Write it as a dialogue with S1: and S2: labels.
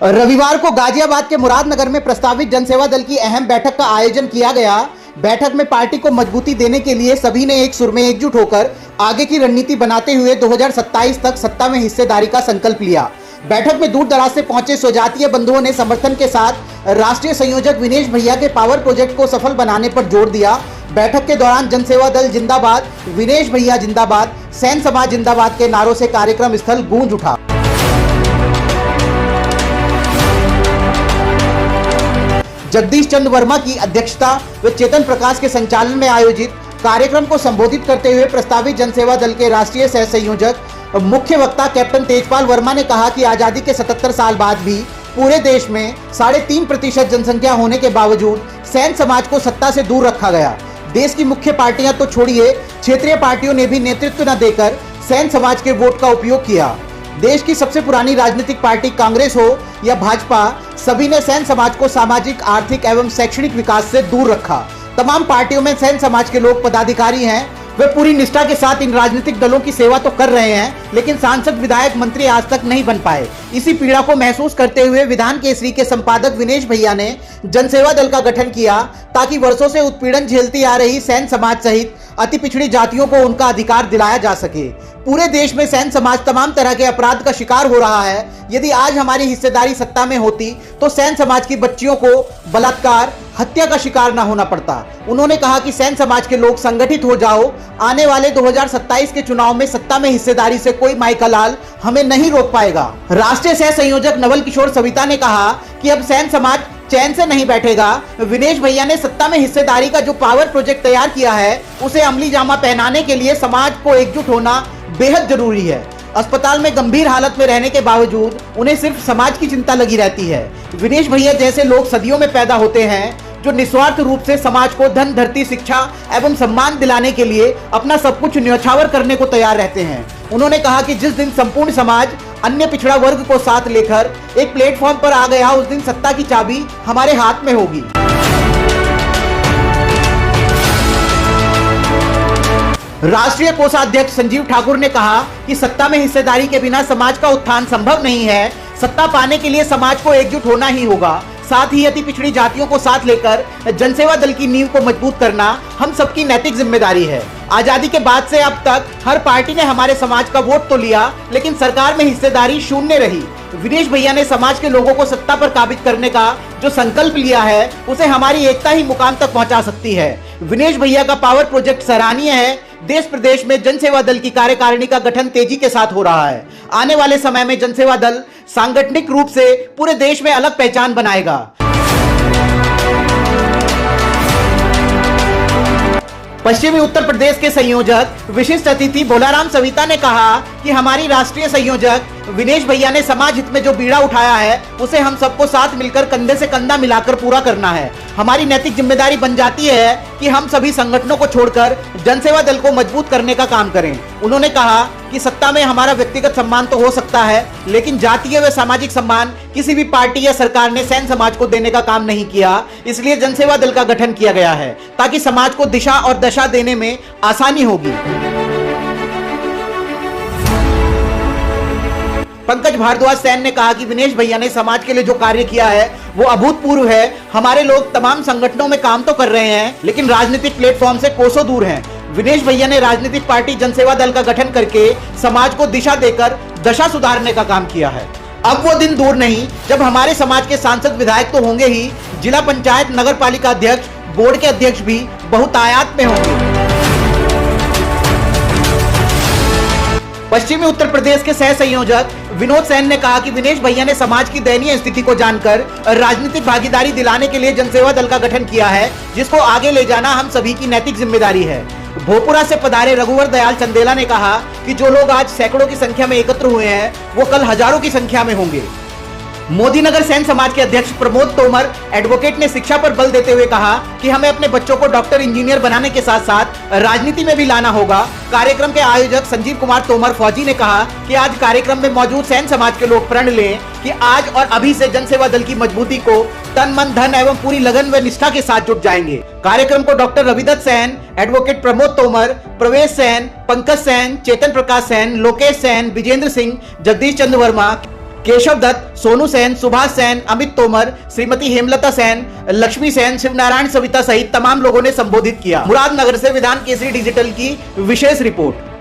S1: रविवार को गाजियाबाद के मुरादनगर में प्रस्तावित जनसेवा दल की अहम बैठक का आयोजन किया गया। बैठक में पार्टी को मजबूती देने के लिए सभी ने एक सुर में एकजुट होकर आगे की रणनीति बनाते हुए 2027 तक सत्ता में हिस्सेदारी का संकल्प लिया। बैठक में दूर दराज से पहुंचे स्वजातीय बंधुओं ने समर्थन के साथ राष्ट्रीय संयोजक विनेश भैया के पावर प्रोजेक्ट को सफल बनाने पर जोर दिया। बैठक के दौरान जनसेवा दल जिंदाबाद, विनेश भैया जिंदाबाद, सैन समाज जिंदाबाद के नारों से कार्यक्रम स्थल गूंज उठा। जगदीश चंद्र वर्मा की अध्यक्षता व चेतन प्रकाश के संचालन में आयोजित कार्यक्रम को संबोधित करते हुए प्रस्तावित जनसेवा दल के राष्ट्रीय सह संयोजक मुख्य वक्ता कैप्टन तेजपाल वर्मा ने कहा कि आजादी के 77 साल बाद भी पूरे देश में 3.5% जनसंख्या होने के बावजूद सैन समाज को सत्ता से दूर रखा गया। देश की मुख्य पार्टियां तो छोड़िए, क्षेत्रीय पार्टियों ने भी नेतृत्व न देकर सैन समाज के वोट का उपयोग किया। देश की सबसे पुरानी राजनीतिक पार्टी कांग्रेस हो या भाजपा, सभी ने सैन समाज को सामाजिक, आर्थिक एवं शैक्षणिक विकास से दूर रखा। तमाम पार्टियों में सैन समाज के लोग पदाधिकारी हैं। वे पूरी निष्ठा के साथ इन राजनीतिक दलों की सेवा तो कर रहे हैं, लेकिन सांसद, विधायक, मंत्री आज तक नहीं बन पाए। इसी पीड़ा को महसूस करते हुए विधान केसरी के संपादक विनेश भैया ने जनसेवा दल का गठन किया, ताकि वर्षों से उत्पीड़न झेलती आ रही सैन समाज सहित अति पिछड़ी जातियों को उनका अधिकार दिलाया जा सके। पूरे देश में सैन समाज तमाम तरह के अपराध का शिकार हो रहा है। यदि आज हमारी हिस्सेदारी सत्ता में होती तो सैन समाज की बच्चियों को बलात्कार, हत्या का शिकार न होना पड़ता। उन्होंने कहा कि सैन समाज के लोग संगठित हो जाओ, आने वाले 2027 के चुनाव में सत्ता में हिस्सेदारी से कोई माइका लाल हमें नहीं रोक पाएगा। राष्ट्रीय सह संयोजक नवल किशोर सविता ने कहा कि अब सैन समाज चैन से नहीं बैठेगा। विनेश भैया ने सत्ता में हिस्सेदारी का जो पावर प्रोजेक्ट तैयार किया है, उसे अमली जामा पहनाने के लिए समाज को एकजुट होना बेहद जरूरी है। अस्पताल में गंभीर हालत में रहने के बावजूद उन्हें सिर्फ समाज की चिंता लगी रहती है। विनेश भैया जैसे लोग सदियों में पैदा होते हैं, जो निस्वार्थ रूप से समाज को धन, धरती, शिक्षा एवं सम्मान दिलाने के लिए अपना सब कुछ न्यौछावर करने को तैयार रहते हैं। उन्होंने कहा कि जिस दिन संपूर्ण समाज अन्य पिछड़ा वर्ग को साथ लेकर एक प्लेटफॉर्म पर आ गया, उस दिन सत्ता की चाबी हमारे हाथ में होगी। राष्ट्रीय कोषाध्यक्ष संजीव ठाकुर ने कहा कि सत्ता में हिस्सेदारी के बिना समाज का उत्थान संभव नहीं है। सत्ता पाने के लिए समाज को एकजुट होना ही होगा। साथ ही अति पिछड़ी जातियों को साथ लेकर जनसेवा दल की नींव को मजबूत करना हम सबकी नैतिक जिम्मेदारी है। आजादी के बाद से अब तक हर पार्टी ने हमारे समाज का वोट तो लिया, लेकिन सरकार में हिस्सेदारी शून्य रही। विनेश भैया ने समाज के लोगों को सत्ता पर काबिज करने का जो संकल्प लिया है, उसे हमारी एकता ही मुकाम तक पहुंचा सकती है। विनेश भैया का पावर प्रोजेक्ट सराहनीय है। देश प्रदेश में जनसेवा दल की कार्यकारिणी का गठन तेजी के साथ हो रहा है। आने वाले समय में जनसेवा दल सांगठनिक रूप से पूरे देश में अलग पहचान बनाएगा। पश्चिमी उत्तर प्रदेश के संयोजक विशिष्ट अतिथि भोलाराम सविता ने कहा कि हमारी राष्ट्रीय संयोजक विनेश भैया ने समाज हित में जो बीड़ा उठाया है, उसे हम सबको साथ मिलकर कंधे से कंधा मिलाकर पूरा करना है। हमारी नैतिक जिम्मेदारी बन जाती है कि हम सभी संगठनों को छोड़कर जनसेवा दल को मजबूत करने का काम करें। उन्होंने कहा कि सत्ता में हमारा व्यक्तिगत सम्मान तो हो सकता है, लेकिन जातीय व सामाजिक सम्मान किसी भी पार्टी या सरकार ने सैन समाज को देने का काम नहीं किया। इसलिए जनसेवा दल का गठन किया गया है, ताकि समाज को दिशा और दशा देने में आसानी होगी। पंकज भारद्वाज सैन ने कहा कि विनेश भैया ने समाज के लिए जो कार्य किया है, वो अभूतपूर्व है। हमारे लोग तमाम संगठनों में काम तो कर रहे हैं, लेकिन राजनीतिक प्लेटफॉर्म से कोसों दूर हैं। विनेश भैया ने राजनीतिक पार्टी जनसेवा दल का गठन करके समाज को दिशा देकर दशा सुधारने का काम किया है। अब वो दिन दूर नहीं जब हमारे समाज के सांसद, विधायक तो होंगे ही, जिला पंचायत, नगर पालिका अध्यक्ष, बोर्ड के अध्यक्ष भी बहुतायत में होंगे। पश्चिमी उत्तर प्रदेश के सह संयोजक विनोद सैन ने कहा कि विनेश भैया ने समाज की दयनीय स्थिति को जानकर राजनीतिक भागीदारी दिलाने के लिए जनसेवा दल का गठन किया है, जिसको आगे ले जाना हम सभी की नैतिक जिम्मेदारी है। भोपुरा से पधारे रघुवर दयाल चंदेला ने कहा कि जो लोग आज सैकड़ों की संख्या में एकत्र हुए हैं, वो कल हजारों की संख्या में होंगे। मोदीनगर सैन समाज के अध्यक्ष प्रमोद तोमर एडवोकेट ने शिक्षा पर बल देते हुए कहा कि हमें अपने बच्चों को डॉक्टर, इंजीनियर बनाने के साथ साथ राजनीति में भी लाना होगा। कार्यक्रम के आयोजक संजीव कुमार तोमर फौजी ने कहा कि आज कार्यक्रम में मौजूद सैन समाज के लोग प्रण लें कि आज और अभी से जनसेवा दल की मजबूती को तन, मन, धन एवं पूरी लगन व निष्ठा के साथ जुट जाएंगे। कार्यक्रम को डॉक्टर रविदत्त सैन, एडवोकेट प्रमोद तोमर, प्रवेश सैन, पंकज सैन, चेतन प्रकाश सैन, लोकेश सैन, विजेंद्र सिंह, जगदीश चंद्र वर्मा, केशव दत्त, सोनू सेन, सुभाष सेन, अमित तोमर, श्रीमती हेमलता सेन, लक्ष्मी सेन, शिवनारायण सविता सहित तमाम लोगों ने संबोधित किया। मुरादनगर से विधान केसरी डिजिटल की विशेष रिपोर्ट।